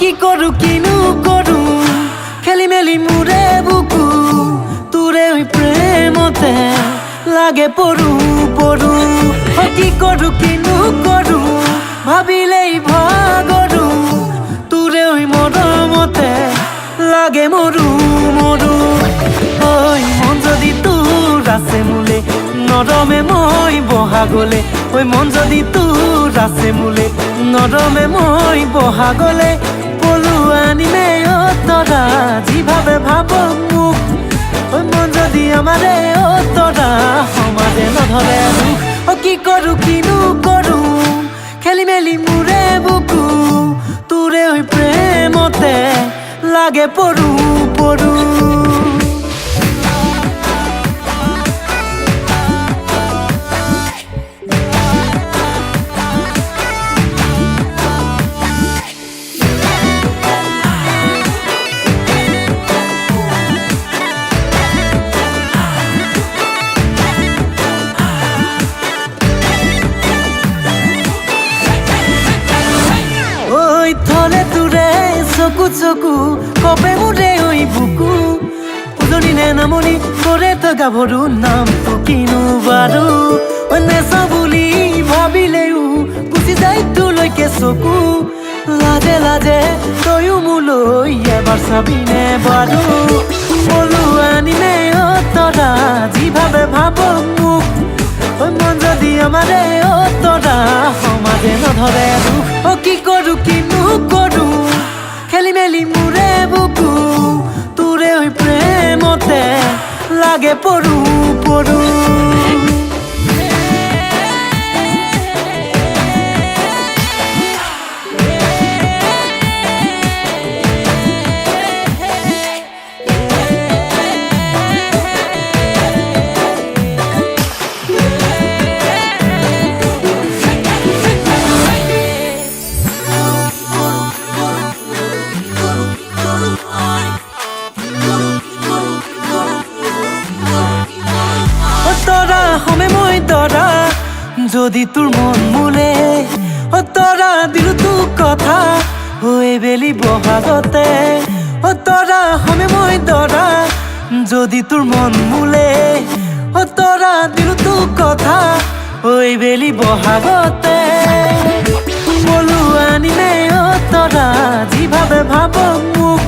কি করু কিনু করু খেলি মেলি মুরে বুকু তুরে ওই প্রেমতে লাগে পড়ু পড়ু কি করু কিনু করু ভাবিলেই ভাগরু তুরে ওই মরমতে লাগে মরু মরু ওই মন যদি তোর আছে মূলে নরমে মই বহা গলে ওই মন যদি তোর আছে মূলে নরমে মই বহা গলে আনিমে ও তোরা যেভাবে ভাব মুখ ওই মন যদি আমারে ও তোরা সমাজে নধরে দুখ ও কি করু কিনু করু খেলি মেলি মুরে বুকু তোরে ওই প্রেমতে লাগে পড়ু পড়ু থলে তুরে চকু চকু কপে মুরে ওই বুকু উজনি নে নামনি করে তো গাভরু নাম তো কিনো বারু নেশা বুলি ভাবিলেও গুচি যাই তোলৈকে চকু লাজে লাজে তয়ো মোলৈ এবাৰ চাবিনে বাৰু বলো আনিমে অ তৰা যিভাৱে ভাব মোক ওই মন যদি আমারে ও তোরা সমাজে নধরে দুখ ও কি করু কিনু করু খেলি মেলি মুরে বুকু তোরে ওই প্রেমতে লাগে পড়ু পড়ু হমে মই তরা যদি তোর মন মূলে ও তরা দিলু তু কথা হয়ে বেলি বহাগতে ও তরা হমে মই তরা যদি তোর মন মূলে ও তরা দিলু তু কথা হয়ে বেলি বহাগতে বলু আনিমে ও তরা যেভাবে ভাব মুখ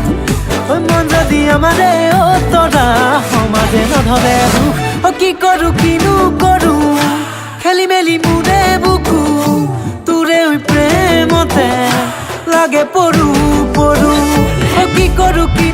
ওই মন যদি আমারে ও তরা সমাজে নধরে দুখ ও কি করু কিনু করু খেলি মেলি মুরে বুকু তোরে ওই প্রেমতে লাগে পড়ু পড়ু ও কি করু কি